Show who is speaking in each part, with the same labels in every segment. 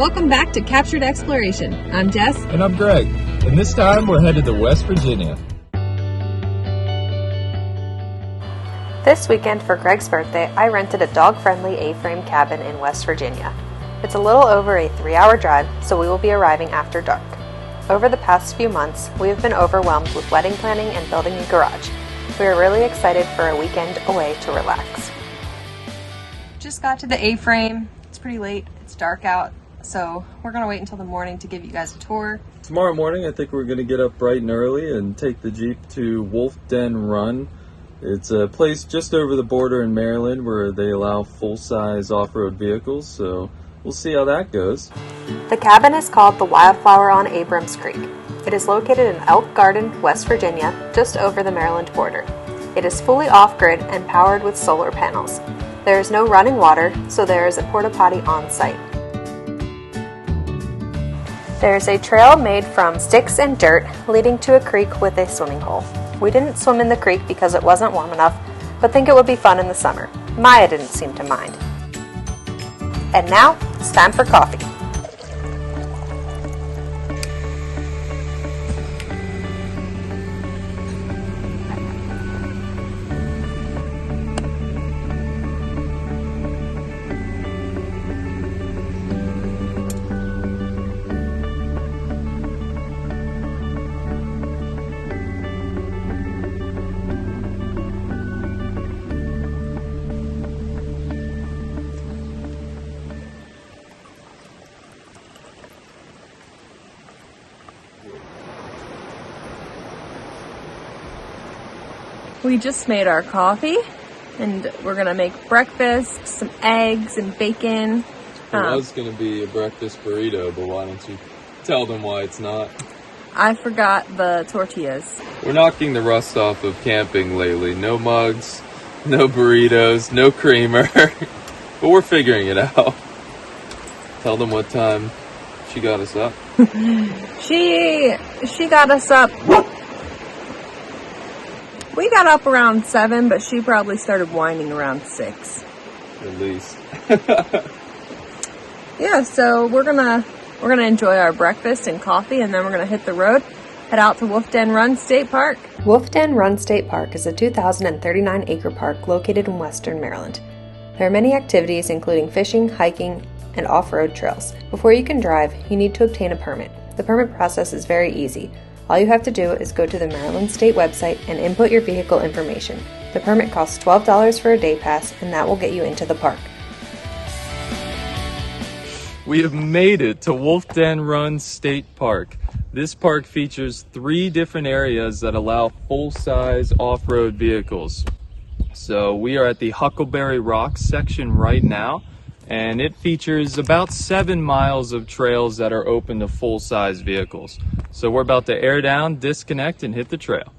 Speaker 1: Welcome back to Captured Exploration. I'm Jess.
Speaker 2: And I'm Greg. And this time we're headed to West Virginia.
Speaker 3: This weekend for Greg's birthday, I rented a dog-friendly A-frame cabin in West Virginia. It's a little over a 3-hour drive, so we will be arriving after dark. Over the past few months, we have been overwhelmed with wedding planning and building a garage. We are really excited for a weekend away to relax. Just got to the A-frame. It's pretty late. It's dark out, so we're going to wait until the morning to give you guys a tour.
Speaker 2: Tomorrow morning, I think we're going to get up bright and early and take the Jeep to Wolf Den Run. It's a place just over the border in Maryland where they allow full-size off-road vehicles, so we'll see how that goes.
Speaker 3: The cabin is called the Wildflower on Abrams Creek. It is located in Elk Garden, West Virginia, just over the Maryland border. It is fully off-grid and powered with solar panels. There is no running water, so there is a porta potty on site. There is a trail made from sticks and dirt leading to a creek with a swimming hole. We didn't swim in the creek because it wasn't warm enough, but think it would be fun in the summer. Maya didn't seem to mind. And now, it's time for coffee. We just made our coffee, and we're gonna make breakfast, some eggs and bacon.
Speaker 2: It was gonna be a breakfast burrito, but why don't you tell them why it's not?
Speaker 3: I forgot the tortillas.
Speaker 2: We're knocking the rust off of camping lately. No mugs, no burritos, no creamer, but we're figuring it out. Tell them what time she got us up.
Speaker 3: She got us up. We got up around 7, but she probably started whining around 6.
Speaker 2: At least.
Speaker 3: Yeah, so we're gonna enjoy our breakfast and coffee, and then we're gonna hit the road, head out to Wolf Den Run State Park. Wolf Den Run State Park is a 2,039-acre park located in western Maryland. There are many activities, including fishing, hiking, and off-road trails. Before you can drive, you need to obtain a permit. The permit process is very easy. All you have to do is go to the Maryland State website and input your vehicle information. The permit costs $12 for a day pass, and that will get you into the park.
Speaker 2: We have made it to Wolf Den Run State Park. This park features 3 different areas that allow full-size off-road vehicles. So we are at the Huckleberry Rock section right now, and it features about 7 miles of trails that are open to full-size vehicles. So we're about to air down, disconnect, and hit the trail.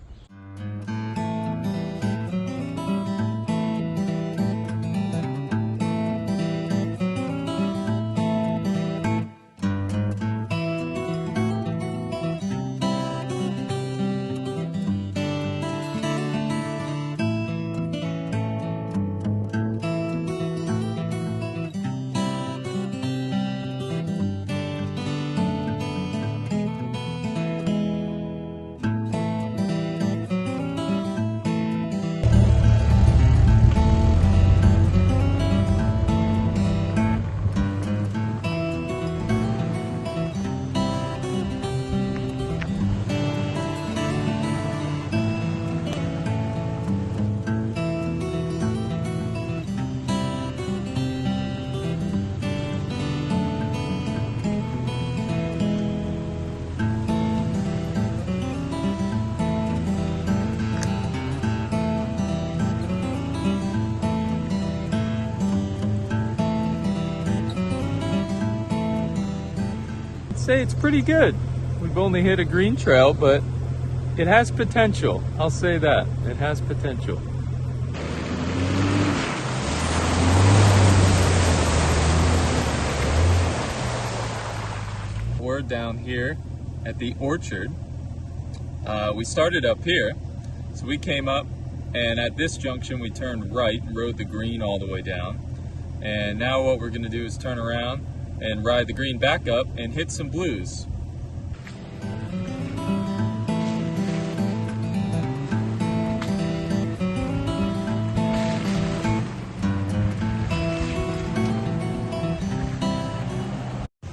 Speaker 2: Say it's pretty good. We've only hit a green trail, but it has potential. I'll say that. It has potential. We're down here at the orchard. We started up here, so we came up, and at this junction we turned right and rode the green all the way down. And now what we're going to do is turn around and ride the green back up and hit some blues.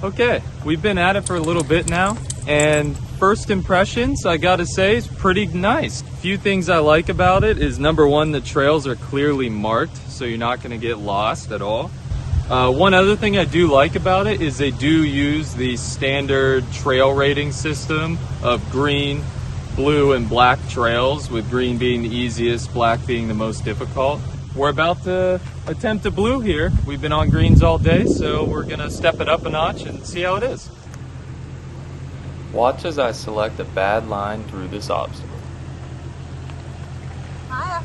Speaker 2: Okay, we've been at it for a little bit now, and first impressions, I gotta say, is pretty nice. Few things I like about it is, number one, the trails are clearly marked, so you're not gonna get lost at all. One other thing I do like about it is they do use the standard trail rating system of green, blue, and black trails, with green being the easiest, black being the most difficult. We're about to attempt a blue here. We've been on greens all day, so we're gonna step it up a notch and see how it is. Watch as I select a bad line through this obstacle.
Speaker 3: Hiya.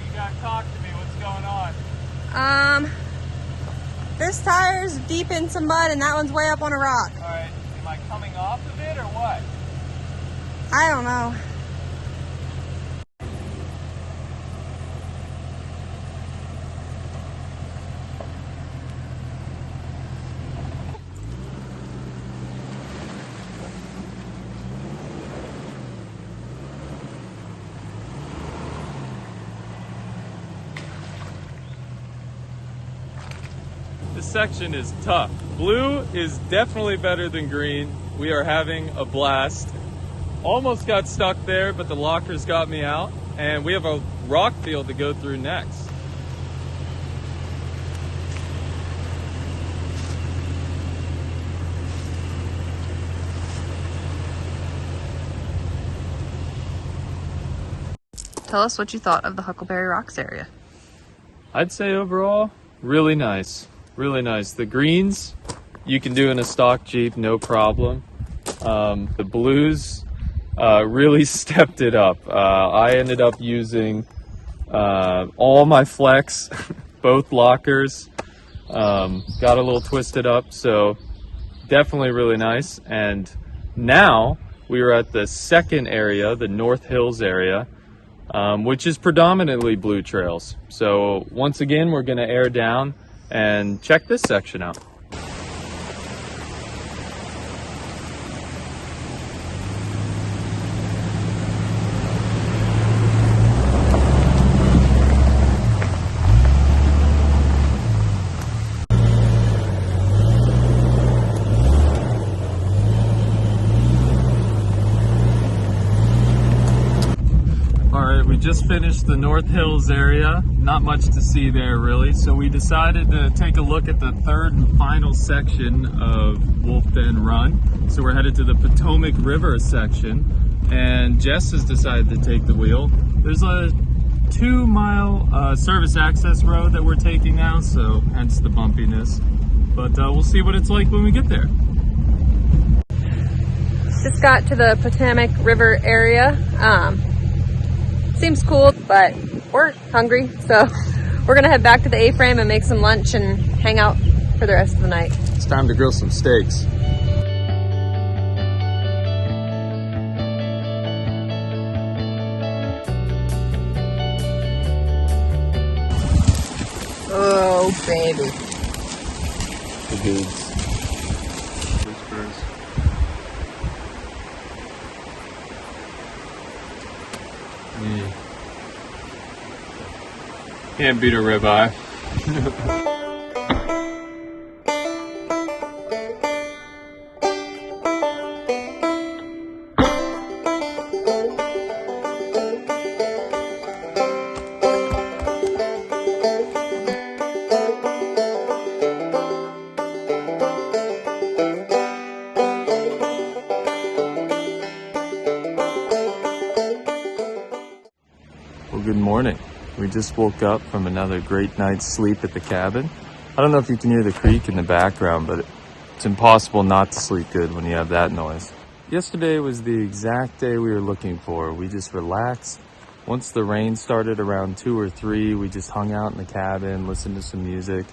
Speaker 2: You gotta talk to me, what's going on?
Speaker 3: This tire's deep in some mud and that one's way up on a rock.
Speaker 2: All right, am I coming off of it or what?
Speaker 3: I don't know.
Speaker 2: This section is tough. Blue is definitely better than green. We are having a blast. Almost got stuck there, but the lockers got me out. And we have a rock field to go through next.
Speaker 3: Tell us what you thought of the Huckleberry Rocks area.
Speaker 2: I'd say overall, really nice. Really nice. The greens, you can do in a stock Jeep, no problem. The blues really stepped it up. I ended up using all my flex, both lockers, got a little twisted up, so definitely really nice. And now we are at the second area, the North Hills area, which is predominantly blue trails. So once again, we're gonna air down and check this section out. We just finished the North Hills area. Not much to see there really, so we decided to take a look at the third and final section of Wolf Den Run. So we're headed to the Potomac River section, and Jess has decided to take the wheel. There's a 2-mile service access road that we're taking now, so hence the bumpiness. But we'll see what it's like when we get there.
Speaker 3: Just got to the Potomac River area. Seems cool, but we're hungry, so we're gonna head back to the A-frame and make some lunch and hang out for the rest of the night.
Speaker 2: It's time to grill some steaks.
Speaker 3: Oh, baby.
Speaker 2: The dudes. Can't beat a ribeye. Well, good morning. We just woke up from another great night's sleep at the cabin. I don't know if you can hear the creek in the background, but it's impossible not to sleep good when you have that noise. Yesterday was the exact day we were looking for. We just relaxed. Once the rain started around 2 or 3, we just hung out in the cabin, listened to some music.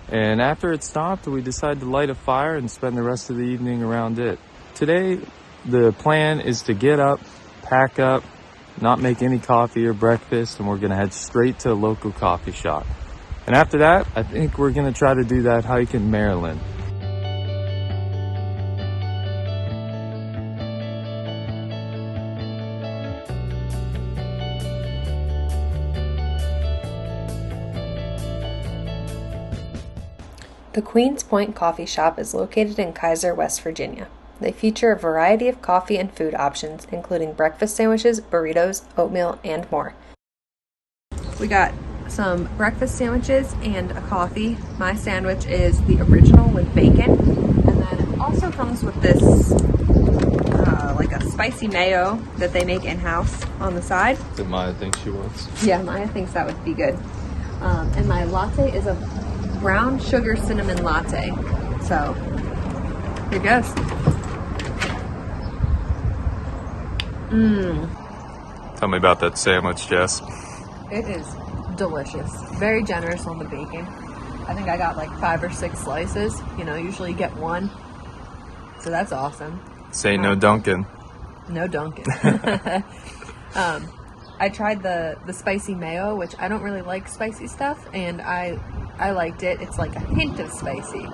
Speaker 2: And after it stopped, we decided to light a fire and spend the rest of the evening around it. Today, the plan is to get up, pack up, not make any coffee or breakfast, and we're gonna head straight to a local coffee shop. And after that, I think we're gonna try to do that hike in Maryland.
Speaker 3: The Queens Point Coffee Shop is located in Kaiser, West Virginia. They feature a variety of coffee and food options, including breakfast sandwiches, burritos, oatmeal, and more. We got some breakfast sandwiches and a coffee. My sandwich is the original with bacon, and then it also comes with this like a spicy mayo that they make in-house on the side.
Speaker 2: That Maya thinks she wants.
Speaker 3: Yeah, Maya thinks that would be good. And my latte is a brown sugar cinnamon latte. So here goes.
Speaker 2: Tell me about that sandwich, Jess.
Speaker 3: It is delicious. Very generous on the bacon. I think I got like 5 or 6 slices. You know, usually you get 1. So that's awesome.
Speaker 2: Say no Dunkin'.
Speaker 3: No Dunkin'. I tried the spicy mayo, which I don't really like spicy stuff, and I liked it. It's like a hint of spicy,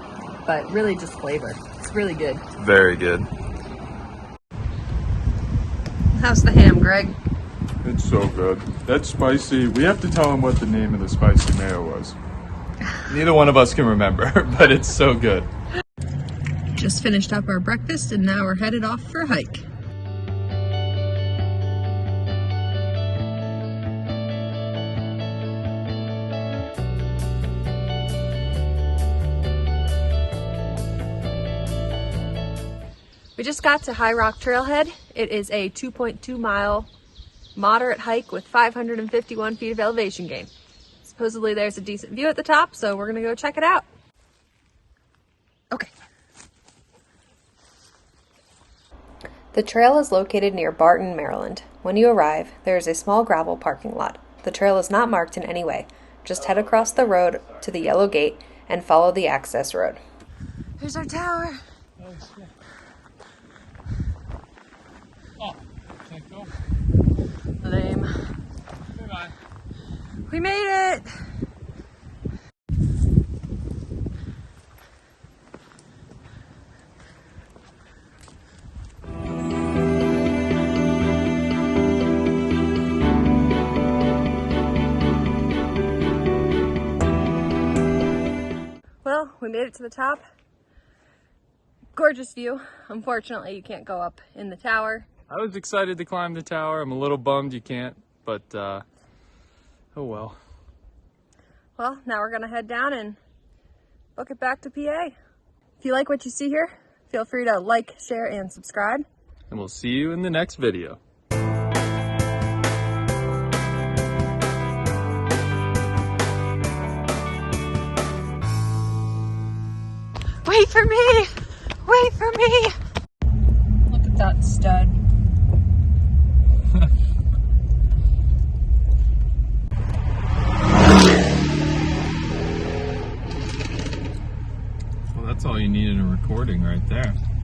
Speaker 3: but really just flavor. It's really good.
Speaker 2: Very good.
Speaker 3: How's the ham, Greg?
Speaker 4: It's so good. That's spicy. We have to tell him what the name of the spicy mayo was.
Speaker 2: Neither one of us can remember, but it's so good.
Speaker 3: Just finished up our breakfast and now we're headed off for a hike. We just got to High Rock Trailhead. It is a 2.2 mile moderate hike with 551 feet of elevation gain. Supposedly there's a decent view at the top, so we're gonna go check it out. Okay. The trail is located near Barton, Maryland. When you arrive, there is a small gravel parking lot. The trail is not marked in any way. Just head across the road to the yellow gate and follow the access road. Here's our tower.
Speaker 4: Oh, can't go.
Speaker 3: Lame.
Speaker 4: Bye-bye.
Speaker 3: We made it! Well, we made it to the top. Gorgeous view. Unfortunately, you can't go up in the tower.
Speaker 2: I was excited to climb the tower. I'm a little bummed you can't, but oh well.
Speaker 3: Well, now we're gonna head down and book it back to PA. If you like what you see here, feel free to like, share, and subscribe.
Speaker 2: And we'll see you in the next video.
Speaker 3: Wait for me! Wait for me!